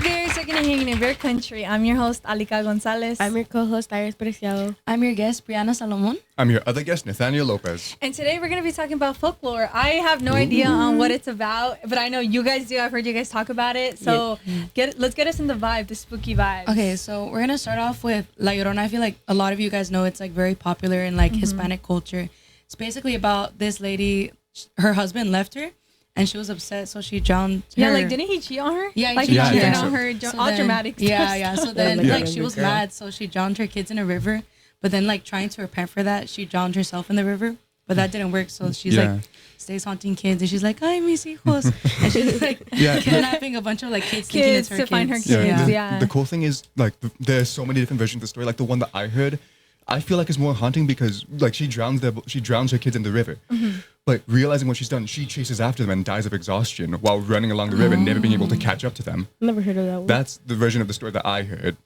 Hi viewers, we're gonna hang in Beer Country. I'm your host Alika Gonzalez. I'm your co-host Iris Preciado. I'm your guest Brianna Salomon. I'm your other guest, Nathaniel Lopez. And today we're gonna be talking about folklore. I have no idea on what it's about, but I know you guys do. I've heard you guys talk about it. So let's get us in the vibe, the spooky vibe. Okay, so we're gonna start off with La Llorona. I feel like a lot of you guys know it's like very popular in like Hispanic culture. It's basically about this lady. Her husband left her, and she was upset, so she drowned her. Yeah, like didn't he cheat on her? Yeah, like he cheated cheated on her. All dramatic. Yeah. So then Yeah. like she was mad, so she drowned her kids in a river. But then like trying to repent for that, she drowned herself in the river. But that didn't work, so she's like stays haunting kids, and she's like, "Ay, mis hijos," and she's like kidnapping a bunch of like kids thinking it's her to kids. find her kids. Yeah. The cool thing is like there's so many different versions of the story. Like the one that I heard, I feel like it's more haunting because like she drowns her kids in the river. But realizing what she's done, she chases after them and dies of exhaustion while running along the river, never being able to catch up to them. Never heard of that one. That's the version of the story that I heard.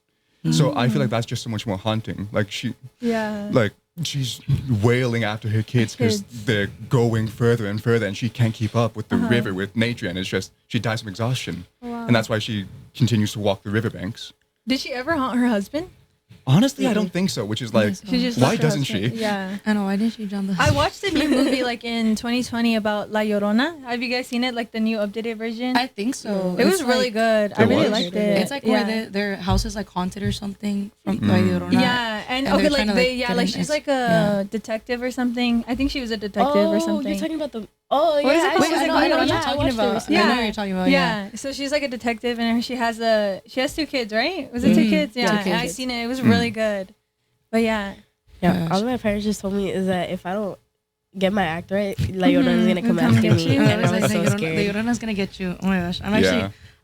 So I feel like that's just so much more haunting. Like she's wailing after her kids because they're going further and further, and she can't keep up with the river, with nature, and it's just she dies from exhaustion. Wow. And that's why she continues to walk the riverbanks. Did she ever haunt her husband? Honestly, I don't think so, which is like, She just why left her doesn't she? husband. Yeah. I know, why didn't she drown the I watched a new movie like in 2020 about La Llorona. Have you guys seen it? Like the new updated version? I think so. It was really good. I really liked it. It's like where their house is like haunted or something from La Llorona. Yeah, and they're okay, trying like to, like she's like a detective or something. I think she was a detective or something. You're talking about the... Oh, yeah. What is it called? I know what you're I talking watched about. it. I know what you're talking about. Yeah. So she's like a detective, and she has two kids, right? Was it two kids? Yeah, Two kids. and I seen it. It was really good. But yeah. Yeah, all my parents just told me is that if I don't get my act right, La Llorona's gonna come Come after get me. you. And I was like, so La scared. Llorona's gonna get you. Oh my gosh,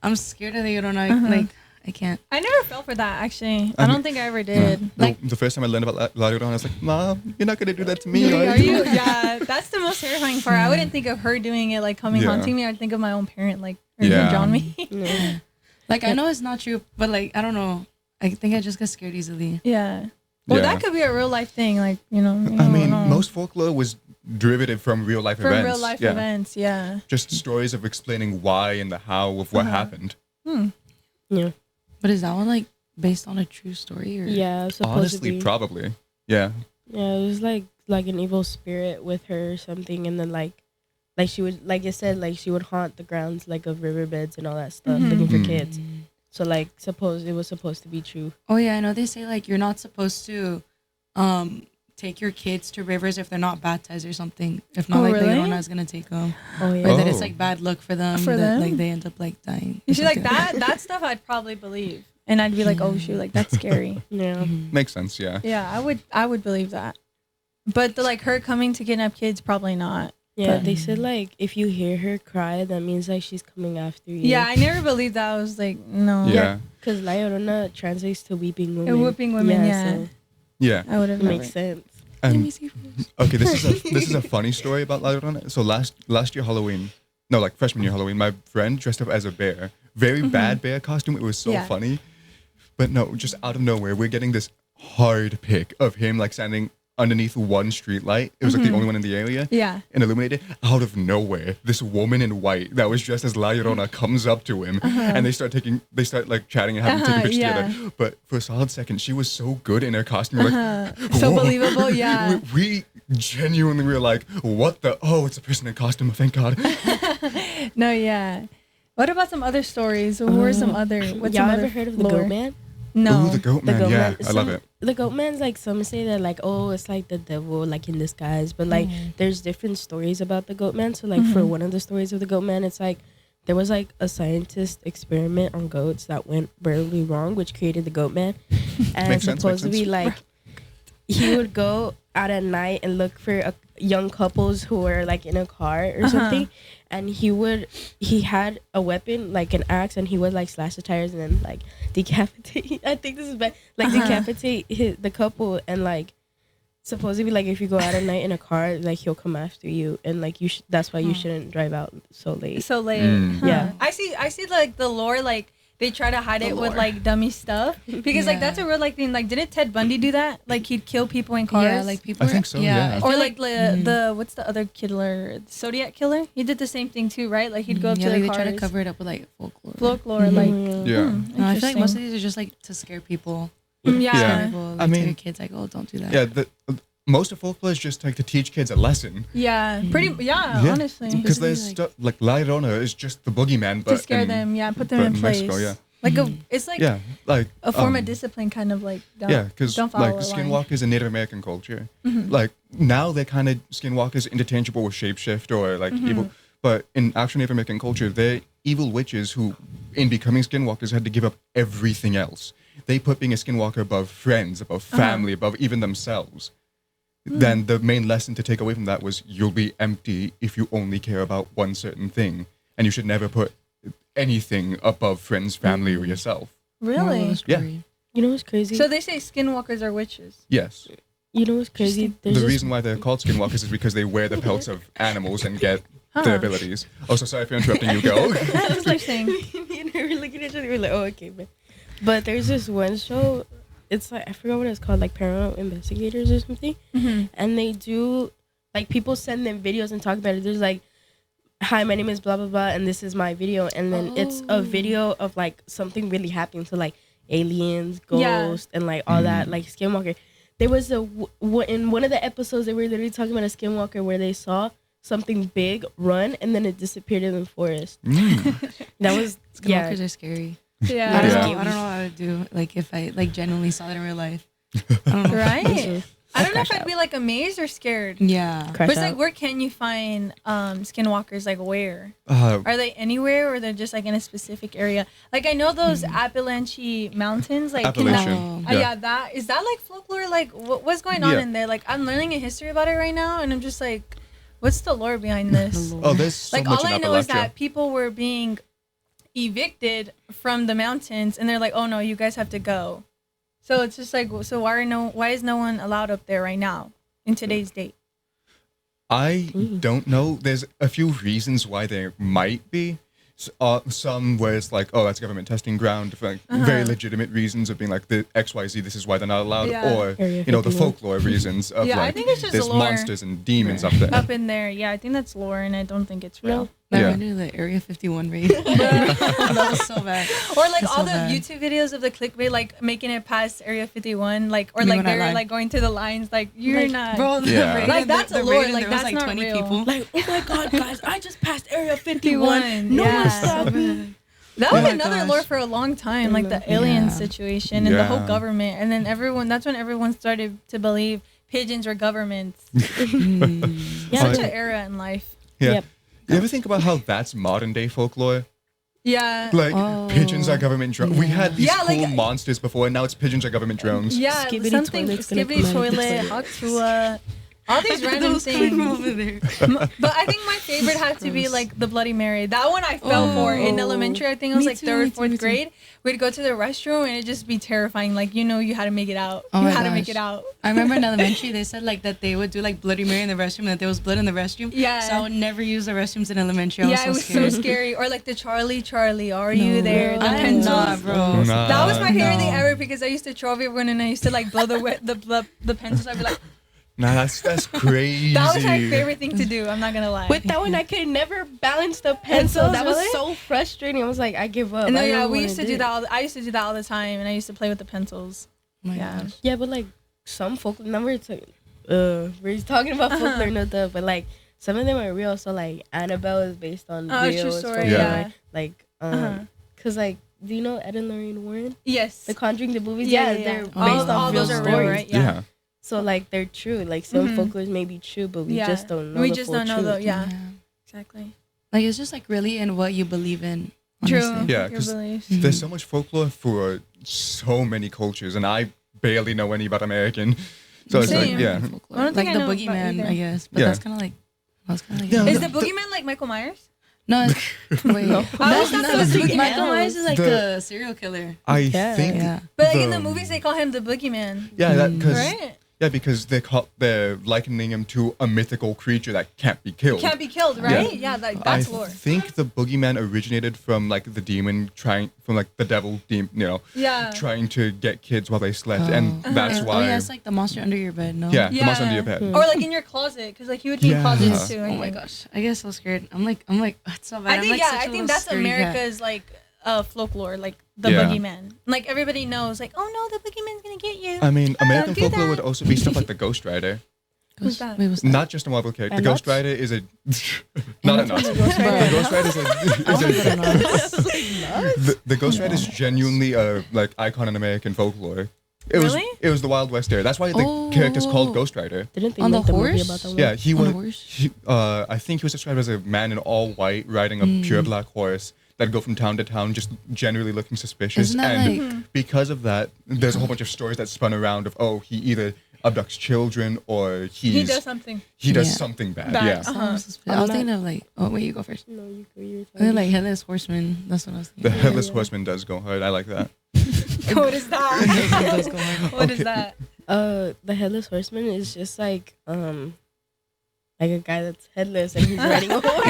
I'm scared of La Llorona. Like I can't. I never fell for that, actually. I don't think I ever did. Like the first time I learned about La Llorona, I was like, Mom, you're not gonna do that to me, Are right? you? Yeah, that's the most terrifying part. I wouldn't think of her doing it, like coming haunting me. I'd think of my own parent, like, drown me. Yeah. Like I know it's not true, but like I don't know. I think I just get scared easily. Yeah. Well, that could be a real life thing, like, you know. I mean, most folklore was derivative from real life events. From real life events, yeah. Just stories of explaining why and the how of what happened. Yeah. But is that one like based on a true story? Or? Yeah, supposed to Honestly, be. probably. Yeah. Yeah, it was like an evil spirit with her or something, and then like she would, like I said, like she would haunt the grounds like of riverbeds and all that stuff, looking for kids. So like it was supposed to be true. Oh yeah, I know they say like you're not supposed to take your kids to rivers if they're not baptized or something. If not, like really? La Llorona's gonna take them. Oh yeah. Or that it's like bad luck for them. For that, them? like they end up like dying. You see, like that stuff I'd probably believe. And I'd be like, oh shoot, like that's scary. Yeah. Makes sense, yeah. Yeah, I would believe that. But like her coming to kidnap kids, probably not. Yeah, they said like if you hear her cry, that means like she's coming after you. Yeah, I never believed that. I was like, no. Yeah. Because La Llorona translates to weeping women. Whipping women, yeah. So Yeah. I would have it never. makes sense. And, okay, this is a funny story about La Llorona. So last year Halloween, no, like freshman year Halloween, my friend dressed up as a bear. Very bad bear costume. It was so funny. But no, just out of nowhere, we're getting this hard pic of him like standing underneath one street light. It was like the only one in the area. Yeah. And illuminated. Out of nowhere, this woman in white that was dressed as La Llorona comes up to him, and they start like chatting and having taking pictures together. But for a solid second, she was so good in her costume. We're like, So whoa. believable, yeah. We genuinely were like, what the? Oh, it's a person in costume. Thank God. No, yeah. What about some other stories? Who are some other? What's Y'all some ever other heard of the lore? Goat Man? No. Ooh, the goat man. Yeah, I love it. The Goat Man's like, some say that like, oh, it's like the devil like in disguise, but like there's different stories about the Goat Man. So like for one of the stories of the Goat Man, it's like there was like a scientist experiment on goats that went really wrong, which created the Goat Man. And Makes sense, supposed to makes be sense. like he would go out at night and look for young couples who were like in a car or something, and he had a weapon like an axe, and he would like slash the tires and then like decapitate. I think this is bad. Like decapitate the couple, and like supposedly like if you go out at night in a car, like he'll come after you, and like that's why you shouldn't drive out so late. So late. Mm. Huh. Yeah. I see like the lore, like they try to hide it with like dummy stuff because like that's a real like thing. Like, didn't Ted Bundy do that? Like, he'd kill people in cars. Yeah, like people. I think so. Yeah. Or like the what's the other killer? The Zodiac killer. He did the same thing too, right? Like, he'd go up to the they cars. try to cover it up with like folklore. Like yeah. No, I feel like most of these are just like to scare people. Yeah. Scare people, like, I mean, to your kids like, oh, don't do that. Yeah. Most of folklore is just like to teach kids a lesson. Yeah, honestly. Because there's stuff like La Llorona is just the boogeyman, but to scare them, put them in place. Mexico, Like it's like like a form of discipline, kind of like because don't follow like a line. skinwalkers in Native American culture, like now they're kind of skinwalkers interchangeable with shapeshift or like evil, but in actual Native American culture, they're evil witches who, in becoming skinwalkers, had to give up everything else. They put being a skinwalker above friends, above family, above even themselves. Then the main lesson to take away from that was you'll be empty if you only care about one certain thing, and you should never put anything above friends, family, or yourself. Really? Yeah. You know what's crazy? So they say skinwalkers are witches. Yes. You know what's crazy? The reason why they're called skinwalkers is because they wear the pelts of animals and get their abilities. Oh, so sorry for interrupting you. Go. That's interesting. You know, we're looking at each other. We're like, oh, okay, man. But there's this one show. It's like, I forgot what it's called, like Paranormal Investigators or something. And they do, like, people send them videos and talk about it. There's like, hi, my name is blah, blah, blah, and this is my video. And then it's a video of, like, something really happening to, like, aliens, ghosts, and, like, all that, like, skinwalker. There was in one of the episodes, they were literally talking about a skinwalker where they saw something big run, and then it disappeared in the forest. That was, Skinwalkers are scary. Yeah. I don't know how to do, like, if I, like, genuinely saw that in real life. I don't know. Right? I don't know if I'd be, like, amazed or scared. Yeah. But it's like, where can you find skinwalkers? Like, where? Are they anywhere, or they're just, like, in a specific area? Like, I know those Appalachian mountains. Like, Appalachian. is that, like, folklore? Like, what's going on in there? Like, I'm learning a history about it right now, and I'm just like, what's the lore behind this? There's so like, much all in I know is Appalachia. that people were being evicted from the mountains, and they're like, oh no, you guys have to go. So it's just like, so why is no one allowed up there right now in today's date? I don't know. There's a few reasons why there might be. Some where it's like, oh, that's government testing ground for like very legitimate reasons of being like the XYZ, this is why they're not allowed, or the folklore reasons of I like think it's just there's lore. monsters and demons up there. Up in there, I think that's lore, and I don't think it's real. I went to the Area 51 raid. That was so bad. Or like That's all so the bad. YouTube videos of the clickbait, like making it past Area 51, like, or like they're like going to the lines, like you're like, not. Bro, like that's a lore, like there was that's like not 20 real. people. Like, oh my God, guys, I just passed Area 51. No Yeah. one stopped me. That was my another gosh. lore for a long time, like the alien situation and the whole Yeah. government, and then that's when everyone started to believe pigeons were governments. Such an era in life. Yeah. Yep. You ever think about how that's modern day folklore? Yeah. Like pigeons are government drones. We had these Yeah, cool like- monsters before, and now it's pigeons are government drones. Yeah, Skibbity something toilet's gonna Skibbity come out of the toilet, toilet. Haktua, all these random Those coming from things. over there. But I think my favorite had to be like the Bloody Mary. That one I fell for in elementary. I think it was Me like too, third, me too, fourth me too. grade. We'd go to the restroom and it'd just be terrifying. Like, you had to make it out. Oh You my had to make gosh. it out. I remember in elementary, they said like that they would do like Bloody Mary in the restroom, and that there was blood in the restroom. Yeah. So I would never use the restrooms in elementary. I Yeah, it was was so scared. so scary. Or like the Charlie, are you there? The I pencils. cannot, bro. That was my favorite thing No. ever because I used to troll everyone and I used to like blow the pencils. I'd be like, Nah, that's crazy. that was my favorite thing to do. I'm not gonna lie. With that one, I could never balance the pencil. Pencils, That was really? so frustrating. I was like, I give up. And I then, don't we wanna used to do that. I used to do that all the time, and I used to play with the pencils. Oh my Yeah. gosh. Yeah, but like some folklore, we're talking about folklore, no duh, but like some of them are real. So like Annabelle is based on Oh, real true story. Yeah. Yeah. Like Uh-huh. cause like, do you know Ed and Lorraine Warren? Yes. The Conjuring, the movies. Yeah, They're based All on real those are stories. real, right? Yeah. So like they're true. Like some Mhm. folklores may be true, but we Yeah. just don't know. We the just full don't know truth. though. Yeah. Exactly. Like it's just like really in what you believe in. True. Honestly. Yeah, Your 'cause beliefs. There's so much folklore for so many cultures, and I barely know any but American. So it's Same. like, yeah. Folklore. I don't think Like I the know about boogeyman, either. I guess. But Yeah. that's kind of like. That's kind of like. Yeah. Is the boogeyman like Michael Myers? No. Wait. I always thought that was something Michael else. Myers is like The- a serial killer. I Yeah. think. Yeah. But like in The- the movies, they call him the boogeyman. Yeah, because Right? Yeah, because they're likening him to a mythical creature that can't be killed. Can't be killed, right? Yeah, that's lore. I think the boogeyman originated from like the demon the devil demon, trying to get kids while they slept, and that's why. Oh yeah, it's like the monster under your bed. No. Yeah, the monster under your bed. Or like in your closet, because like he would be in closets too. Oh my gosh, I get so scared. I'm like, it's so bad. I think that's America's like folklore, like the boogeyman. Like everybody knows, like, oh no, the boogeyman's gonna get you. I mean, American folklore would also be stuff like the Ghost Rider. Who's that? Wait, what's that? Not just a Marvel character. The Ghost Rider is a not a nut. The Ghost Rider the Ghost Rider is genuinely a like icon in American folklore. It was the Wild West era. That's why the character's called Ghost Rider. Didn't they make the movie about that one? Yeah, he was. I think he was described as a man in all white riding a pure black horse that go from town to town, just generally looking suspicious. And because of that, there's a whole bunch of stories that spun around of he either abducts children or he does something. He does something bad. Yeah. I was thinking of like, wait, you go first. No, you go. You're like Headless Horseman. That's what I was thinking. The Headless Horseman does go hard. I like that. What is that? What is that? The Headless Horseman is just like a guy that's headless and he's riding a horse.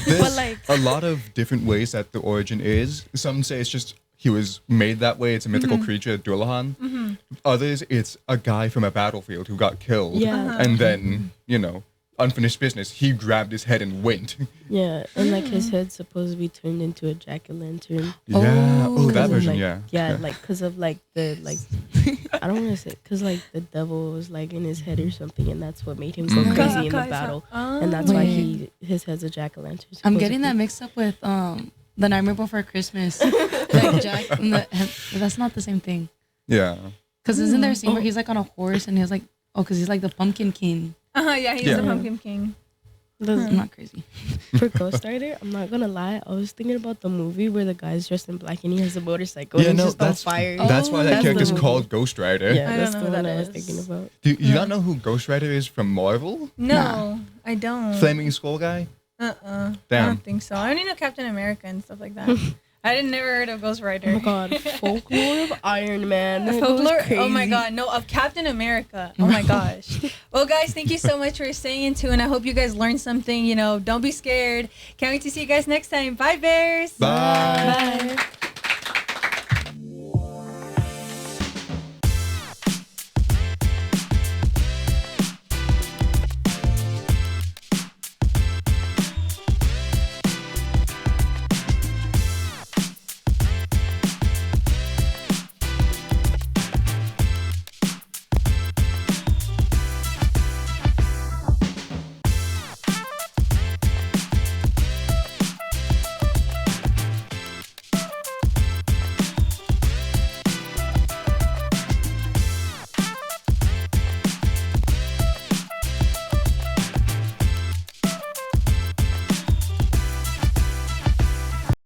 There's a lot of different ways that the origin is. Some say it's just he was made that way. It's a mythical creature, Dullahan. Others, it's a guy from a battlefield who got killed. Yeah. And then, unfinished business. He grabbed his head and went. Yeah, and like his head's supposed to be turned into a jack-o'-lantern. Yeah. Oh, that version. Like, yeah, like because of like the like I don't want to say because like the devil was like in his head or something, and that's what made him go crazy in the battle, and that's why his head's a jack-o'-lantern. I'm getting that mixed up with The Nightmare Before Christmas. Like Jack, that's not the same thing. Yeah. Because isn't there a scene where he's like on a horse and he's like, because he's like the Pumpkin King. Yeah, he's the Pumpkin King. I'm not crazy. For Ghost Rider, I'm not gonna lie, I was thinking about the movie where the guy's dressed in black and he has a motorcycle and he's just on fire. That's why that character's called Ghost Rider. Yeah, that's the one I was thinking about. Do you not know who Ghost Rider is from Marvel? No, I don't. Flaming Skull guy? Damn. I don't think so. I only know Captain America and stuff like that. I didn't never heard of Ghost Rider. Oh my god, Folklore of Iron Man. Folklore? Oh my god, no, of Captain America. Oh my gosh. Well, guys, thank you so much for staying in tune. I hope you guys learned something. Don't be scared. Can't wait to see you guys next time. Bye, bears. Bye. Bye.